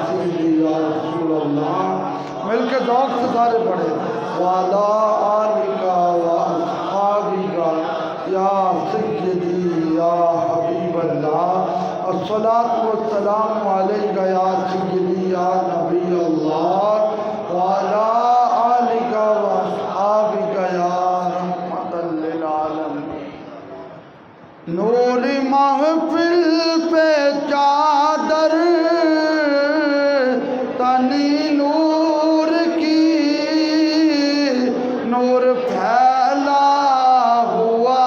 سیدی یا رسول اللہ، مل کے ذوق سے سارے پڑھے، وعلی آلک و اصحابک یا سیدی یا حبیب اللہ، الصلاۃ والسلام علیک یا سیدی یا نبی اللہ، وعلی آلک و اصحابک یا رحمۃ للعالمین۔ نور محفل پہ چادر تنی نور کی، نور پھیلا ہوا،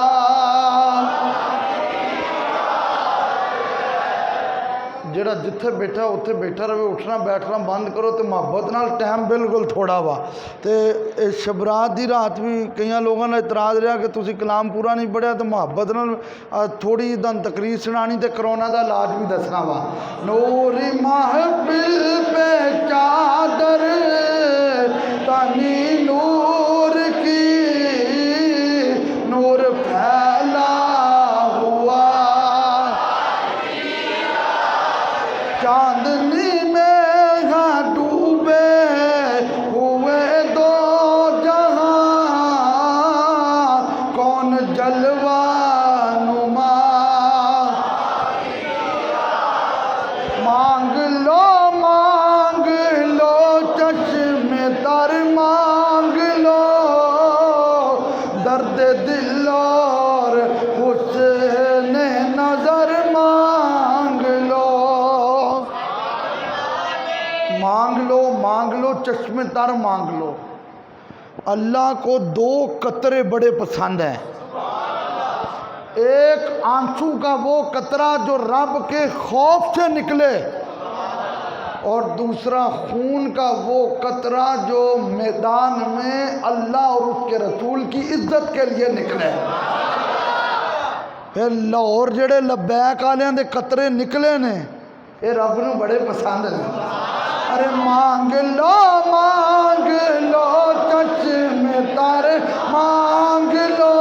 جڑا جتھے بیٹھا اتھے بیٹھا رہے، اٹھنا بیٹھنا بند کرو تو محبت نال ٹائم بالکل تھوڑا وا۔ تے شبرات دی رات بھی کئی لوگوں نے اعتراض رہا کہ تسی کلام پورا نہیں پڑھیا، تو محبت نال تھوڑی دن تقریر سنانی تے کرونا دا علاج بھی دسنا وا۔ نور محفل پہ چادر تنی نور کی، نور پھیلا ہوا، چاندنی میں ہاں ڈوبے ہوئے دو جہاں، کون جلوہ نما، مانگ لو چشم تر، مانگ لو درد دل اور حسن نظر، مانگ لو، مانگ لو، مانگ لو چشم تر مانگ لو۔ اللہ کو دو قطرے بڑے پسند ہیں، ایک آنسو کا وہ قطرہ جو رب کے خوف سے نکلے، اور دوسرا خون کا وہ قطرہ جو میدان میں اللہ اور اس کے رسول کی عزت کے لیے نکلے۔ پھر لاہور جڑے لبیک والے دے قطرے نکلے نے، یہ رب نو بڑے پسند ہیں۔ ارے مانگ لو چشم تر، مانگ لو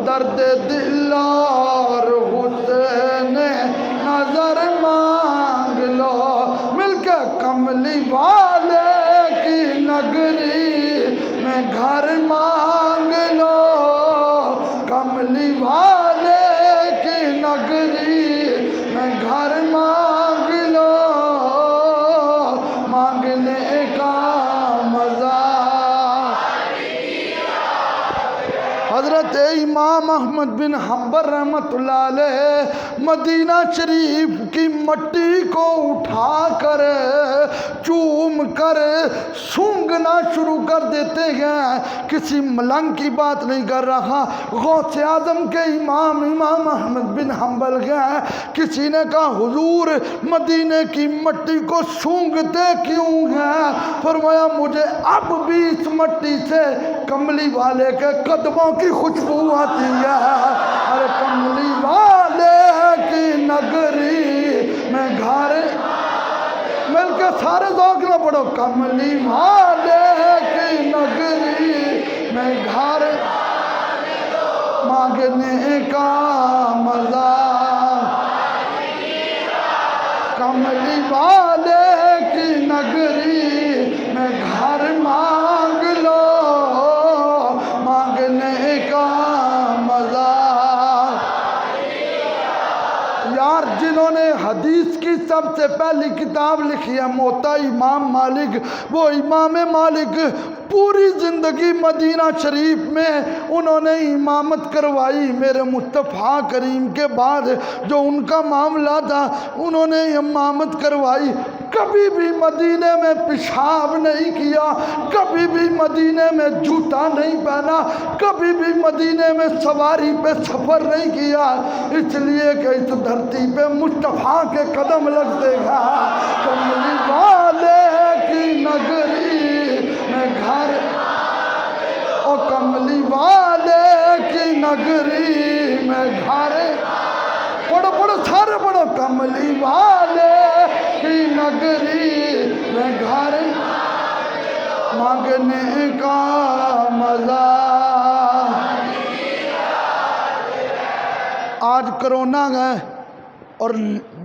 درد دل اور حسن نظر، مانگ لو مل کے کملی والے کی نگری میں گھر، مانگ لو کملی والے کی نگری میں گھر، مانگ لو مانگنے کا مزہ۔ حضرت امام احمد بن حنبل رحمۃ اللہ علیہ مدینہ شریف کی مٹی کو اٹھا کر چوم کر سونگنا شروع کر دیتے ہیں، کسی ملنگ کی بات نہیں کر رہا، غوث اعظم کے امام احمد بن حنبل گئے، کسی نے کہا حضور مدینے کی مٹی کو سونگتے کیوں ہیں؟ فرمایا مجھے اب بھی اس مٹی سے کملی والے کے قدموں کی خوشبو آتی ہے۔ ارے کملی والے کی نگری میں گھر، مل کے سارے ذوق نہ پڑھو، کملی والے کی نگری میں گھر، مانگنے کا مزہ، کملی والے کی نگری میں گھر، مانگ لو مانگنے کا مزہ۔ یار جنہوں نے حدیث کی سب سے پہلی کتاب لکھی ہے موطا امام مالک، وہ امام مالک پوری زندگی مدینہ شریف میں انہوں نے امامت کروائی، میرے مصطفیٰ کریم کے بعد جو ان کا معاملہ تھا انہوں نے امامت کروائی، کبھی بھی مدینے میں پیشاب نہیں کیا، کبھی بھی مدینے میں جوتا نہیں پہنا، کبھی بھی مدینے میں سواری پہ سفر نہیں کیا، اس لیے کہ اس دھرتی پہ مصطفیٰ کے قدم لگتے گا۔ کملی والے کی نگری میں گھر، او کملی والے کی نگری میں گھر، پڑھو پڑھو سارے پڑھو، کملی والے کی نگری میں گھر، مانگنے کا مزہ۔ آج کرونا ہے اور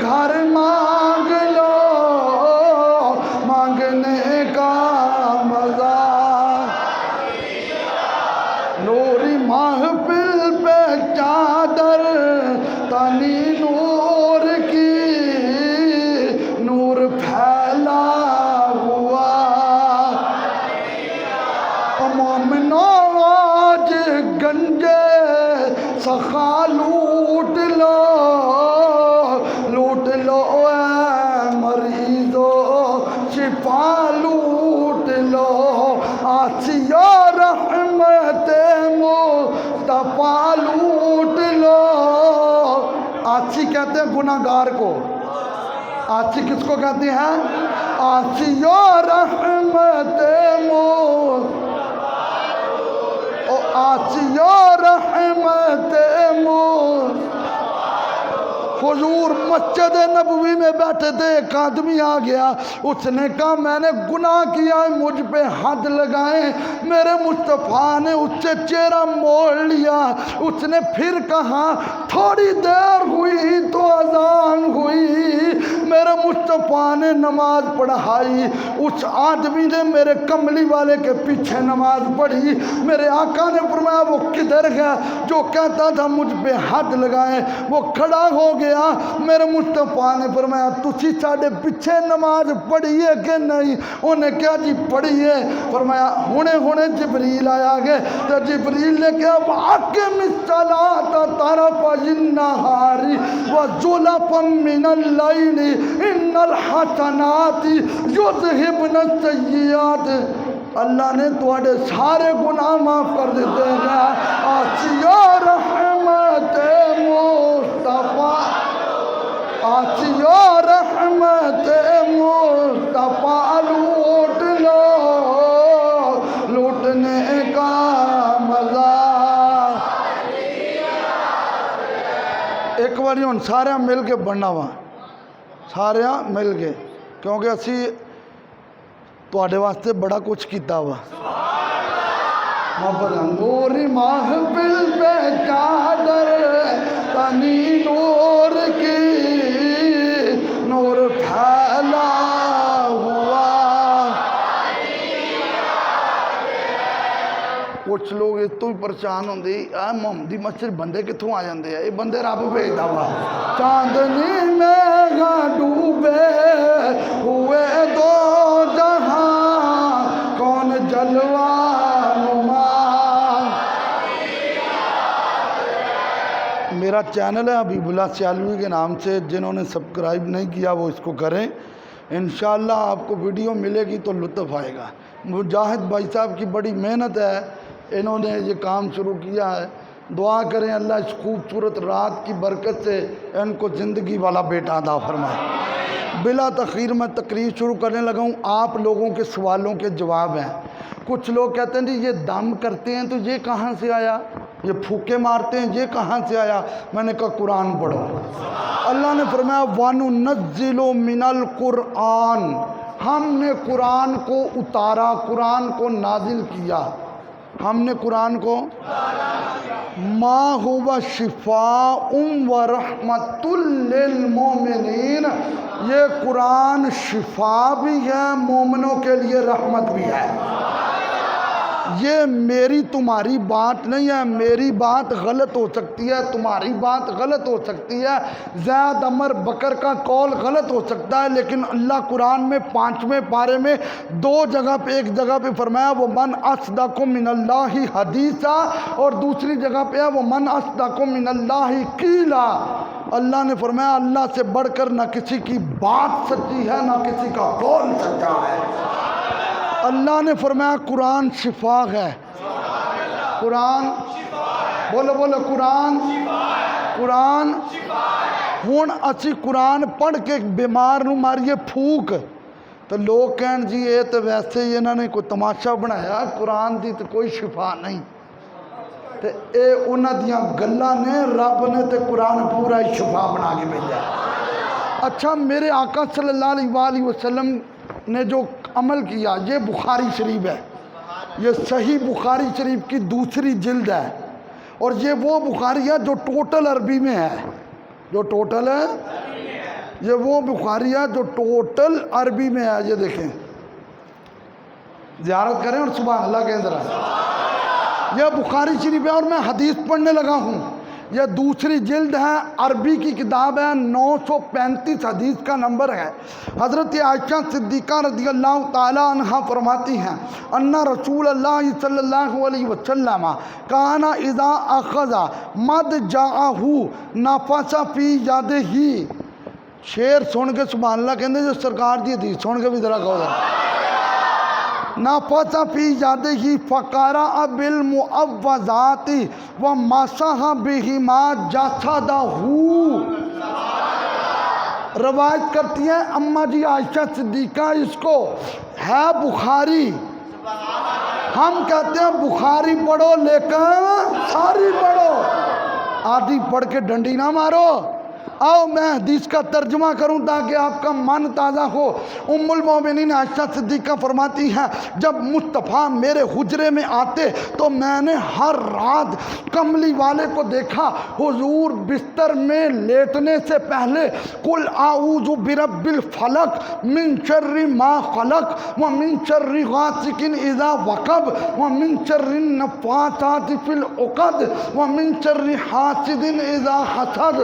گھر مانگ لو مانگنے کا مزہ، نوری محفل پہ چادر تنی نور کی، نور پھیلا ہوا، مومنو آج گنجے سخا لوٹ لو، لوٹ لو اے مریضو شفا لوٹ لو، آسیہ رحمت مصطفیٰ لوٹ لو۔ آسی کہتے ہیں گناہگار کو، آسی کس کو کہتے ہیں؟ آسیہ رحمت آسیہ رحمت حضور مسجد نبوی میں بیٹھے تھے، ایک آدمی آ گیا، اس نے کہا میں نے گناہ کیا ہے، مجھ پہ حد لگائیں۔ میرے مصطفیٰ نے اس سے چہرہ موڑ لیا، اس نے پھر کہا تھوڑی دیر ہوئی تو اذان ہوئی، میرے مصطفیٰ نے نماز پڑھائی، اس آدمی نے میرے کملی والے کے پیچھے نماز پڑھی، میرے آقا نے فرمایا وہ کدھر گیا جو کہتا تھا مجھ پہ حد لگائیں؟ وہ کھڑا ہو گیا، میرے مصطفیٰ نے فرمایا تسی ساڈے پیچھے نماز پڑھی ہے کہ نہیں؟ انہیں کیا جی پڑھی ہے؟ فرمایا ہونے جبریل آیا گئے، تو جبریل نے کہا وَأَقِمِ الصَّلَاةَ طَرَفَيِ النَّهَارِ وَزُلَفًا مِّنَ اللَّيْلِ إِنَّ الْحَسَنَاتِ يُذْهِبْنَ السَّيِّئَاتِ۔ اللہ نے تواڈے سارے گناہ معاف کر دیتے ہیں۔ آسیہ رحمت مصطفیٰ، آسیہ رحمت مصطفیٰ لوٹ لو، لوٹنے کا مزہ۔ ایک بار ہوں سارے مل کے بننا وا، سارے مل کے، کیونکہ اسی تواڈے واسطے بڑا کچھ کیتا ہوا۔ نوری محفل پہ چادر تنی نور کی، نور پھیلا ہوا۔ کچھ لوگ اس تو بھی پریشان ہوندے اے محمدی مسجد بندے کتھوں آ جاندے ہیں؟ یہ بندے رب بھیجدا وا۔ چاندنی میں ڈوبے ہوئے دو جہاں، کون جلوہ نما۔ میرا چینل ہے حبیب اللہ سیالوی کے نام سے، جنہوں نے سبسکرائب نہیں کیا وہ اس کو کریں، انشاءاللہ آپ کو ویڈیو ملے گی تو لطف آئے گا۔ مجاہد بھائی صاحب کی بڑی محنت ہے، انہوں نے یہ کام شروع کیا ہے، دعا کریں اللہ اس خوبصورت رات کی برکت سے ان کو زندگی والا بیٹا عطا فرمائے۔ بلا تاخیر میں تقریر شروع کرنے لگا ہوں، آپ لوگوں کے سوالوں کے جواب ہیں۔ کچھ لوگ کہتے ہیں جی یہ دم کرتے ہیں تو یہ کہاں سے آیا؟ یہ پھوکے مارتے ہیں یہ کہاں سے آیا؟ میں نے کہا قرآن پڑھو۔ اللہ نے فرمایا وَنُنَزِّلُ مِنَ الْقُرْآنِ، ہم نے قرآن کو اتارا، قرآن کو نازل کیا، ہم نے قرآن کو ما هو شفاء ورحمۃ للمؤمنین، یہ قرآن شفا بھی ہے، مومنوں کے لیے رحمت بھی ہے۔ یہ میری تمہاری بات نہیں ہے، میری بات غلط ہو سکتی ہے، تمہاری بات غلط ہو سکتی ہے، زید عمر بکر کا قول غلط ہو سکتا ہے، لیکن اللہ قرآن میں 5ویں پارے میں 2 جگہ پہ، ایک جگہ پہ فرمایا وَمَنْ أَصْدَقُ مِنَ اللَّهِ حَدِيثًا، اور دوسری جگہ پہ ہے وَمَنْ أَصْدَقُ مِنَ اللَّهِ قِيلًا۔ اللہ نے فرمایا اللہ سے بڑھ کر نہ کسی کی بات سچی ہے نہ کسی کا قول سچا ہے۔ اللہ نے فرمایا قرآن شفا ہے، قرآن بولو بولو قرآن، قرآن ہون اسی قرآن پڑھ کے بیمار نو ماریے پھوک تو لوگ کہن جی یہ تو ویسے ہی انہوں نے کوئی تماشا بنایا، قرآن دی تو کوئی شفا نہیں، تو اے انہاں دیاں گلاں نے، رب نے تے قرآن پورا ہی شفا بنا کے بھیجا۔ اچھا میرے آقا صلی اللہ علیہ وآلہ وسلم نے جو عمل کیا، یہ بخاری شریف ہے، یہ صحیح بخاری شریف کی 2 جلد ہے، اور یہ وہ بخاری ہے جو ٹوٹل عربی میں ہے، جو ٹوٹل ہے یہ وہ بخاری ہے جو ٹوٹل عربی میں ہے. یہ دیکھیں, زیارت کریں اور سبحان اللہ کہیں ذرا. یہ بخاری شریف ہے اور میں حدیث پڑھنے لگا ہوں. یہ دوسری جلد ہے, عربی کی کتاب ہے, 935 حدیث کا نمبر ہے. حضرت عائشہ صدیقہ رضی اللہ تعالیٰ عنہ فرماتی ہیں ان رسول اللہ صلی اللہ علیہ وسلم کانا اذا اخذ مضجعہ نفس فی یدہ. شعر سن کے سبحان اللہ کہندے جو سرکار دی حدیث سن کے بھی ذرا کہو ذرا. نفس فی یدہ فقرأ بالمعوذات ومسح بہما جسدہ. روایت کرتی ہیں اماں جی عائشہ صدیقہ, اس کو ہے بخاری, ہم کہتے ہیں بخاری پڑھو لیکن ساری پڑھو, آدھی پڑھ کے ڈنڈی نہ مارو. آؤ میں حدیث کا ترجمہ کروں تاکہ آپ کا من تازہ ہو. ام المومنین عائشہ صدیقہ فرماتی ہیں جب مصطفیٰ میرے حجرے میں آتے تو میں نے ہر رات کملی والے کو دیکھا حضور بستر میں لیٹنے سے پہلے قل اعوذ برب الفلق من شر ما خلق ومن شر غاسق اذا وقب ومن شر النفاثات في العقد ومن شر حاسد اذا حسد,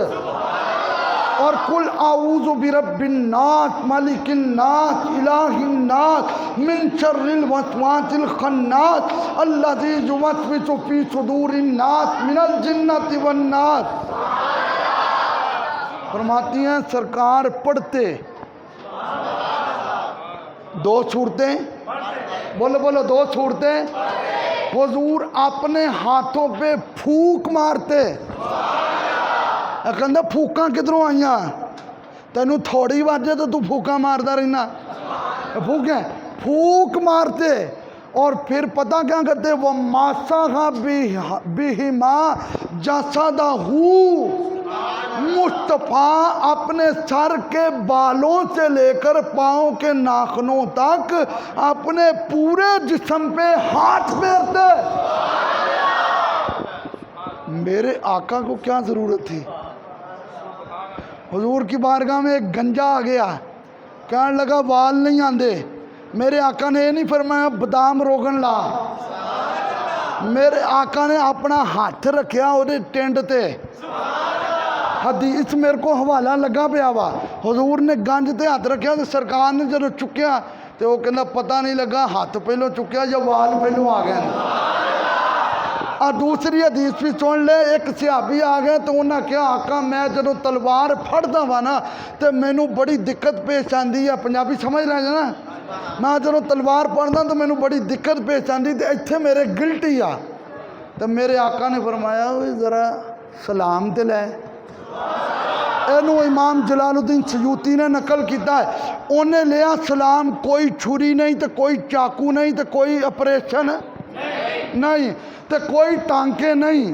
اور قل اعوذ برب الناس ملک الناس الہ الناس من شر الوسواس الخناس الذی یوسوس فی صدور الناس من الجنۃ والناس. فرماتی ہیں سرکار پڑھتے دو صورتیں, بولو بولو, دو صورتیں. حضور اپنے ہاتھوں پہ پھونک مارتے. کہندہ پھوکاں کدھروں آئیاں, تینوں تھوڑی واجے تو پھوکاں ماردا رہنا. پھوک مارتے اور پھر پتہ کیا کرتے, وہ مسح بہما جسدہ. مصطفیٰ اپنے سر کے بالوں سے لے کر پاؤں کے ناخنوں تک اپنے پورے جسم پہ ہاتھ پھیرتے. میرے آقا کو کیا ضرورت تھی. حضور کی بارگاہ میں ایک گنجا آ گیا, کہنے لگا وال نہیں آندے. میرے آقا نے یہ نہیں فرمایا بادام روغن لا. میرے آقا نے اپنا ہاتھ رکھیا وہ ٹینڈ تے. حدیث میرے کو حوالہ لگا پیا وا, حضور نے گنج تے ہاتھ رکھیا تو سرکار نے جب چکیا تو وہ کہنا پتہ نہیں لگا ہاتھ پہلو چکیا یا وال پہلو آ گئے. اور دوسری حدیث بھی سن لے, ایک صحابی آ گئے تو انہوں نے کہا آقا میں جدوں تلوار پھڑدا وا نا تو مینوں بڑی دقت پیش آندی ہے. پنجابی سمجھ رہے ہیں نا, میں جدوں تلوار پھڑدا تو مینوں بڑی دقت پیش آندی تے ایتھے میرے گلٹی آ. تو میرے آقا نے فرمایا ذرا سلام تے لے. اینو امام جلال الدین سیوطی نے نقل کیتا ہے, انہیں لیا سلام, کوئی چھری نہیں تو کوئی چاقو نہیں تو کوئی آپریشن نہیں تو کوئی ٹانکے نہیں.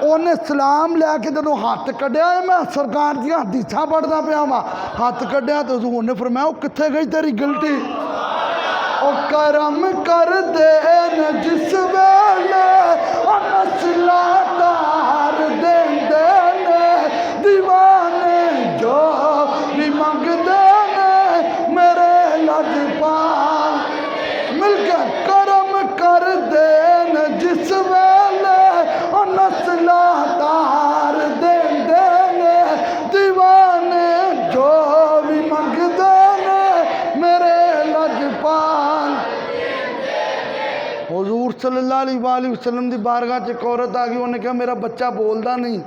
انہیں سلام لے کے جدوں ہاتھ کڈیا ہے, میں سرکار دیا حدیثاں پڑھدا پیا وا, ہاتھ کڈیا تو حضور نے فرمایا وہ کتھے گئی تیری گلٹی. او کرم کر دے جس ویلے نسلا تار دے دیوانے جو بھی منگ دے میرے لجپال. مل کے کرم کر دے جس ویلے نسلا تار دے دیوانے جو بھی منگ دے میرے لجپال. حضور صلی اللہ علیہ وآلہ وسلم دی بارگاہ ایک عورت آ گئی, انہوں نے کہا میرا بچہ بولدا نہیں.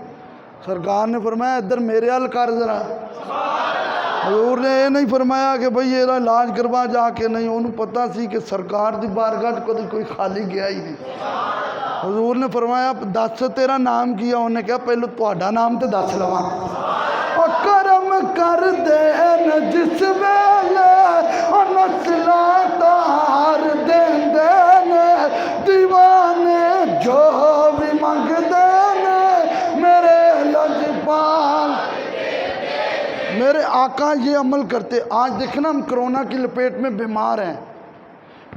سرکار نے فرمایا ادھر میرے حل کر ذرا. حضور نے یہ نہیں فرمایا کہ بھئی یہ علاج کروا جا کے, نہیں, انہوں پتہ سی کہ سرکار دی بارگاہ کوئی خالی گیا ہی نہیں. حضور نے فرمایا دس تیرا نام کیا, انہوں نے کہا پہلو تہاڈا نام تے دس لواں. او کرم کر دے جس ویلے نسلا تار دے دیوانے جو بھی منگ دے میرے لجپال. میرے آقا یہ عمل کرتے. آج دیکھنا ہم کرونا کی لپیٹ میں بیمار ہیں,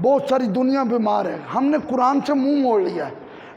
بہت ساری دنیا بیمار ہے, ہم نے قرآن سے منہ موڑ لیا ہے.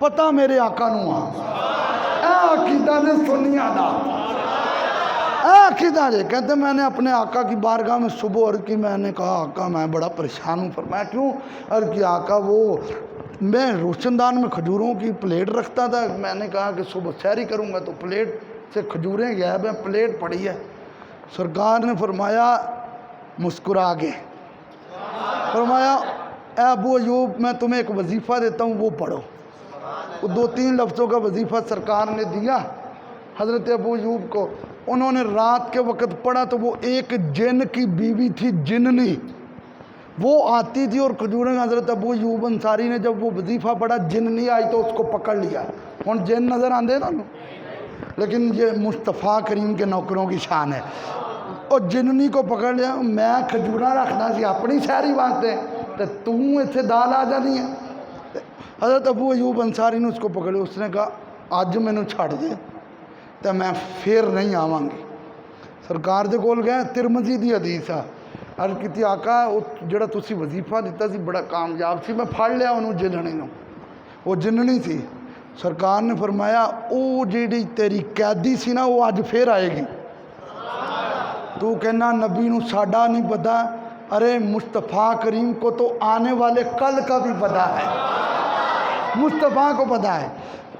پتہ میرے آقا نو آ اے عقیدہ نے سنیا دا اے عقیدہ جے کہتے میں نے اپنے آقا کی بارگاہ میں صبح عرض کی، میں نے کہا آقا میں بڑا پریشان ہوں۔ فرمایا کیوں؟ عرض کی آقا وہ میں روشن دان میں کھجوروں کی پلیٹ رکھتا تھا، میں نے کہا کہ صبح سحری کروں گا تو پلیٹ سے کھجوریں غائب ہیں، پلیٹ پڑی ہے۔ سرکار نے فرمایا مسکرا گئے، فرمایا اے ابو ایوب میں تمہیں ایک وظیفہ دیتا ہوں، وہ پڑھو۔ وہ 2-3 لفظوں کا وظیفہ سرکار نے دیا حضرت ابو ایوب کو، انہوں نے رات کے وقت پڑھا تو وہ ایک جن کی بیوی تھی، جننی، وہ آتی تھی اور کھجوریں۔ حضرت ابو ایوب انصاری نے جب وہ وظیفہ پڑھا، جننی آئی تو اس کو پکڑ لیا۔ ہن جن نظر آندے نا، لیکن یہ مصطفیٰ کریم کے نوکروں کی شان ہے۔ اور جننی کو پکڑ لیا، میں کھجورا رکھنا سی اپنی سحری واسطے تے تو ایتھے دال آ جانی ہے۔ حضرت ابو ایوب انصاری نے اس کو پکڑ لیا، اس نے کہا اج مینوں چھڑ دے تے میں پھر نہیں آواں گی۔ سرکار دے کول گئے، ترمذی دی حدیث ہے، عرض کیتی آقا جڑا تسی وظیفہ دیتا سی بڑا کامیاب سی، میں پھڑ لیا انہوں جننی نو، وہ جننی تھی۔ سرکار نے فرمایا او جیڑی تیری قیدی سی نا وہ اج پھر آئے گی۔ تو کہنا نبی نو ساڈا نہیں پتا، ارے مصطفیٰ کریم کو تو آنے والے کل کا بھی پتا ہے، مصطفیٰ کو پتا ہے۔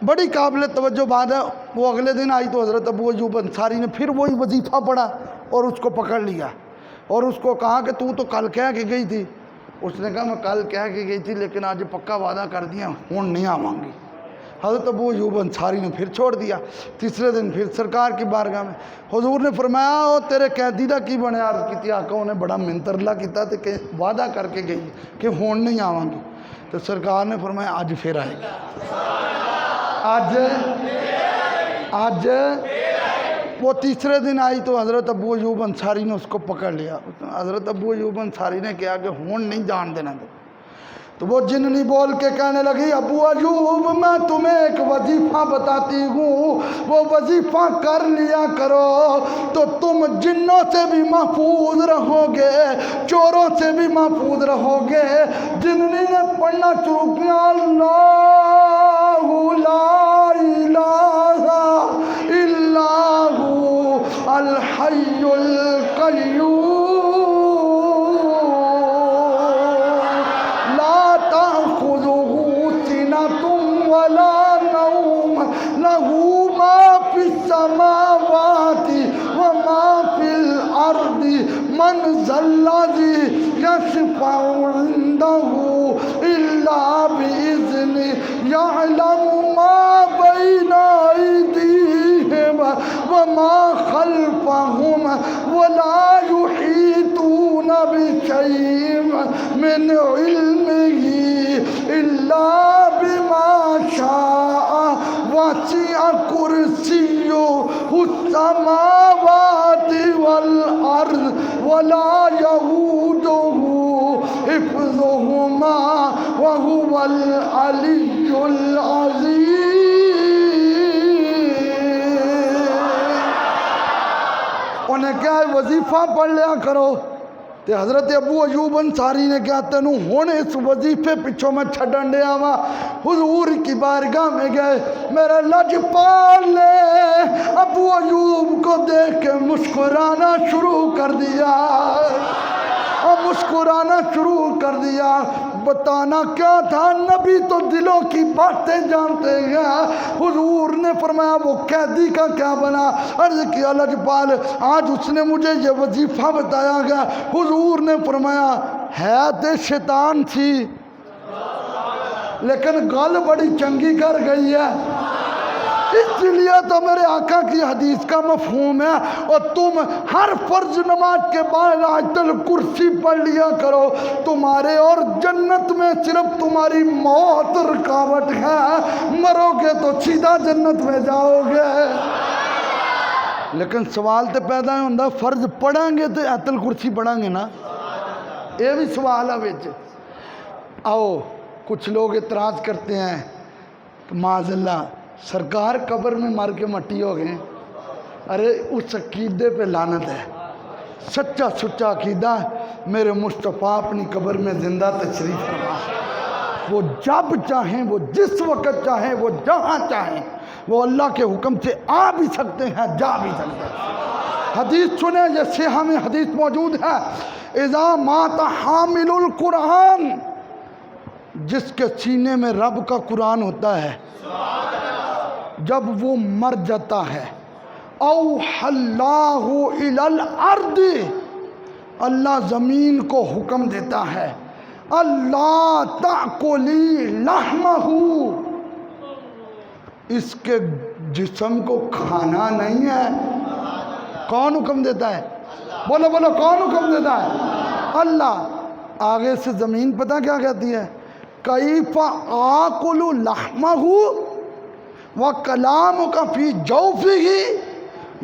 بڑی قابل توجہ بات ہے۔ وہ اگلے دن آئی تو حضرت ابو ایوب انصاری نے پھر وہی وظیفہ پڑھا اور اس کو پکڑ لیا اور اس کو کہا کہ تو کل کہہ کے گئی تھی۔ اس نے کہا میں کل کہہ کے گئی تھی لیکن آج پکا وعدہ کر دیا ہوں نہیں آواں گی۔ حضرت ابو ایوب انصاری نے پھر چھوڑ دیا۔ تیسرے دن پھر سرکار کی بارگاہ میں حضور نے فرمایا او تیرے قیدی دا کی بنے؟ عرض کیتی آقا انہیں بڑا منترلا کیتا تے کہ وعدہ کر کے گئی کہ ہون نہیں آواں گی۔ تو سرکار نے فرمایا آج پھر آئے گی، آج وہ تیسرے دن آئی تو حضرت ابو ایوب انصاری نے اس کو پکڑ لیا۔ حضرت ابو ایوب انصاری نے کہا کہ ہون نہیں جان دینا دے۔ تو وہ جننی بول کے کہنے لگی ابو ایوب میں تمہیں ایک وظیفہ بتاتی ہوں، وہ وظیفہ کر لیا کرو تو تم جنوں سے بھی محفوظ رہو گے، چوروں سے بھی محفوظ رہو گے۔ جننی نے پڑھنا شروع کیا اللہ لا الہ الا ہو الحی القیوم ولا نوم له ما في السماوات وما في الأرض من ذا الذي يشفع عنده إلا بإذنه يعلم ما بين أيديهم وما خلفهم ولا يحيطون بشيء من علمه إلا بما شاء وسع كرسيه السماوات والأرض ولا يؤوده حفظهما وهو العلي العظيم۔ انہیں کہا وظیفہ پڑھ لیا کرو۔ تے حضرت ابو ایوب انصاری نے کہا تینوں ہن اس وظیفے پچھوں میں چھڈن دیا وا۔ حضور کی بارگاہ میں گئے، میرے لجپال نے ابو ایوب کو دیکھ کے مسکرانا شروع کر دیا اور مسکرانا شروع کر دیا۔ بتانا کیا تھا، نبی تو دلوں کی باتیں جانتے ہیں۔ حضور نے فرمایا وہ قیدی کا کیا بنا؟ عرض کیا لجپال آج اس نے مجھے یہ وظیفہ بتایا گیا۔ حضور نے فرمایا ہے تے شیطان تھی لیکن گل بڑی چنگی کر گئی ہے۔ اس لیے تو میرے آقا کی حدیث کا مفہوم ہے اور تم ہر فرض نماز کے بعد آیت الکرسی پڑھ لیا کرو، تمہارے اور جنت میں صرف تمہاری موت رکاوٹ ہے، مرو گے تو سیدھا جنت میں جاؤ گے۔ لیکن سوال تو پیدا ہی ہوتا فرض پڑھیں گے تو آیت الکرسی پڑھیں گے نا، یہ بھی سوال ہے وچ۔ آؤ کچھ لوگ اعتراض کرتے ہیں کہ معاذ اللہ سرکار قبر میں مر کے مٹی ہو گئے۔ ارے اس عقیدے پہ لعنت ہے، سچا سچا عقیدہ میرے مصطفیٰ اپنی قبر میں زندہ تشریف فرما، وہ جب چاہیں، وہ جس وقت چاہیں، وہ جہاں چاہیں، وہ اللہ کے حکم سے آ بھی سکتے ہیں، جا بھی سکتے ہیں۔ حدیث سنیں، یہ صحیح میں حدیث موجود ہے، اذا مات حامل القرآن، جس کے سینے میں رب کا قرآن ہوتا ہے، جب وہ مر جاتا ہے، اوحى اللہ الی الارض، اللہ زمین کو حکم دیتا ہے، اللہ تأکلی لحمہ، اس کے جسم کو کھانا نہیں ہے۔ کون حکم دیتا ہے؟ بولو بولو، کون حکم دیتا ہے؟ اللہ۔ آگے سے زمین پتہ کیا کہتی ہے؟ کیف آکل لحمہ وکلامک فی جوفہ،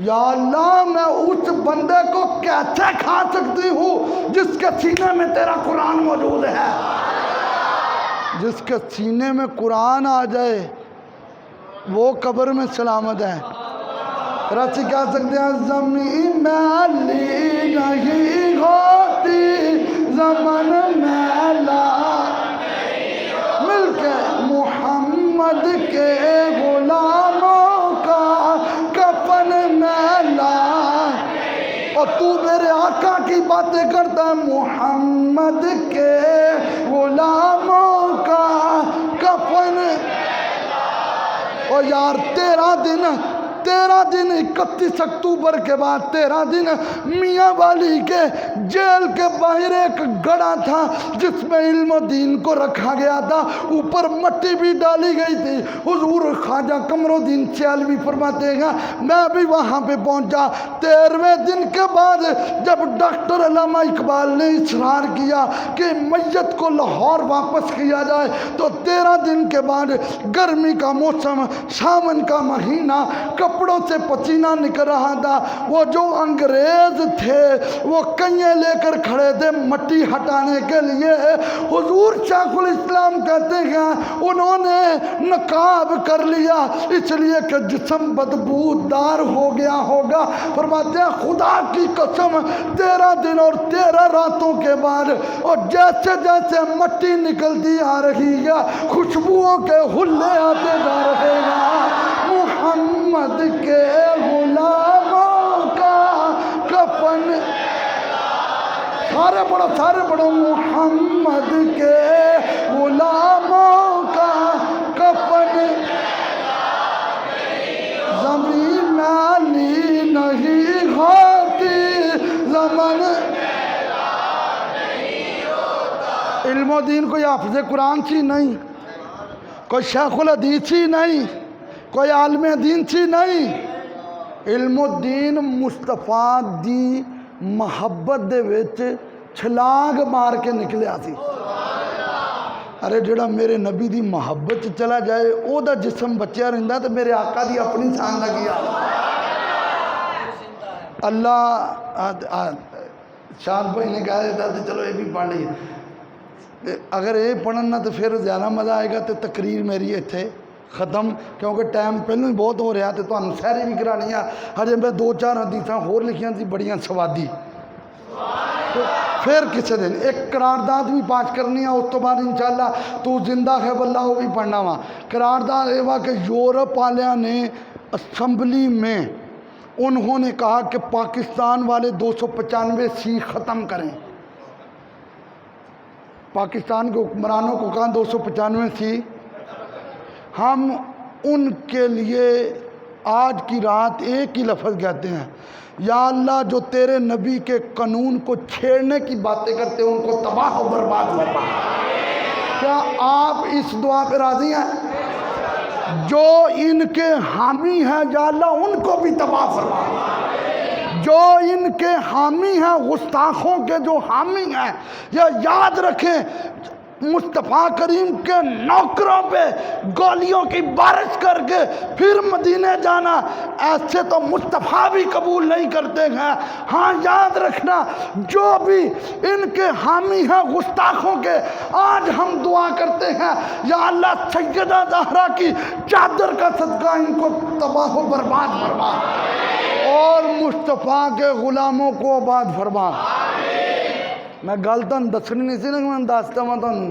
یا اللہ میں اس بندے کو کیسے کھا سکتی ہوں جس کے سینے میں تیرا قرآن موجود ہے؟ جس کے سینے میں قرآن آ جائے وہ قبر میں سلامت ہے۔ رسی کہہ سکتے ہیں، زمین میلی نہیں ہوتی زمن میلا، مل کے محمد کے غلاموں کا کفن میلا۔ اور تو میرے آقا کی باتیں کرتا ہے، محمد کے غلاموں کا کفن۔ اور یار تیرا دن 31 اکتوبر کے بعد 13 دن میاں والی کے جیل کے باہر ایک گڑھا تھا جس میں علم و دین کو رکھا گیا تھا، اوپر مٹی بھی ڈالی گئی تھی۔ حضور خواجہ قمر الدین سیالوی فرماتے ہیں میں بھی وہاں پہ پہنچا۔ 13ویں دن کے بعد جب ڈاکٹر علامہ اقبال نے اصرار کیا کہ میت کو لاہور واپس کیا جائے، تو 13 دن کے بعد گرمی کا موسم، ساون کا مہینہ، کپڑوں سے پسینہ نکل رہا تھا۔ وہ جو انگریز تھے وہ کئییں لے کر کھڑے تھے مٹی ہٹانے کے لیے۔ حضور شیخ الاسلام کہتے ہیں انہوں نے نقاب کر لیا اس لیے کہ جسم بدبودار ہو گیا ہوگا۔ فرماتے ہیں خدا کی قسم 13 دن اور 13 راتوں کے بعد، اور جیسے جیسے مٹی نکلتی آ رہی ہے خوشبوؤں کے حلے آتے جا رہے ہیں۔ محمد کے غلاموں کا کفن، سارے پڑھو، محمد کے غلاموں کا کفن، زمین میلی نہیں ہوتی زمن۔ علم و دین کوئی حافظ قرآن سی نہیں، کوئی شیخ الحدیث سی نہیں، کوئی عالم دین سی نہیں۔ علم الدین مصطفیٰ دی محبت دے وچ چھلانگ مار کے نکلیا سی۔ ارے جڑا میرے نبی دی محبت چلا جائے او دا جسم بچیا رہندا تو میرے آقا دی اپنی شان دا کیا۔ اللہ شان بھائی نے کہا دیتا تو چلو یہ بھی پڑھ لیے، اگر یہ پڑھنا تو پھر زیادہ مزہ آئے گا۔ تو تقریر میری اتھے ختم، کیونکہ ٹائم پہلوں ہی بہت ہو رہا، تو تمہیں سیری بھی کرانی ہے۔ ہجے میں 2-4 حدیثاں ہور لکھیاں تھی بڑیاں سوادی، پھر کسی دن ایک قرارداد بھی پاس کرنی ہے، اس تو بعد انشاءاللہ تو زندہ ہے واللہ وہ بھی پڑھنا ہوا۔ قرارداد یہ ہوا کہ یورپ والیاں نے اسمبلی میں انہوں نے کہا کہ پاکستان والے 295 سی ختم کریں۔ پاکستان کے حکمرانوں کو کہا 295 سی، ہم ان کے لیے آج کی رات ایک ہی لفظ کہتے ہیں، یا اللہ جو تیرے نبی کے قانون کو چھیڑنے کی باتیں کرتے ہیں ان کو تباہ و برباد فرما۔ کیا آپ اس دعا پہ راضی ہیں؟ جو ان کے حامی ہیں یا اللہ ان کو بھی تباہ فرما۔ جو ان کے حامی ہیں، گستاخوں کے جو حامی ہیں، یہ یاد رکھیں مصطفیٰ کریم کے نوکروں پہ گولیوں کی بارش کر کے پھر مدینے جانا، ایسے تو مصطفیٰ بھی قبول نہیں کرتے ہیں۔ ہاں یاد رکھنا جو بھی ان کے حامی ہیں گستاخوں کے، آج ہم دعا کرتے ہیں یا اللہ سیدہ زہرا کی چادر کا صدقہ ان کو تباہ و برباد فرما اور مصطفیٰ کے غلاموں کو آباد فرما۔ میں گل تو دسنی نہیں سی نا، میں دستا وا تمہیں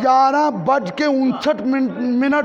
11:59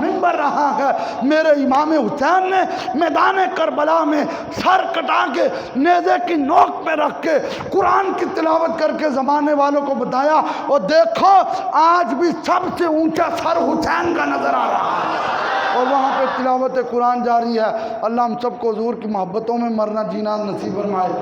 منبر رہا ہے۔ میرے امام حسین نے میدان کربلا میں سر کٹا کے نیزے کی نوک پہ رکھ کے قرآن کی تلاوت کر کے زمانے والوں کو بتایا، اور دیکھو آج بھی سب سے اونچا سر حسین کا نظر آ رہا ہے، اور وہاں پہ تلاوت قرآن جاری ہے۔ اللہ ہم سب کو حضور کی محبتوں میں مرنا جینا نصیب فرمائے۔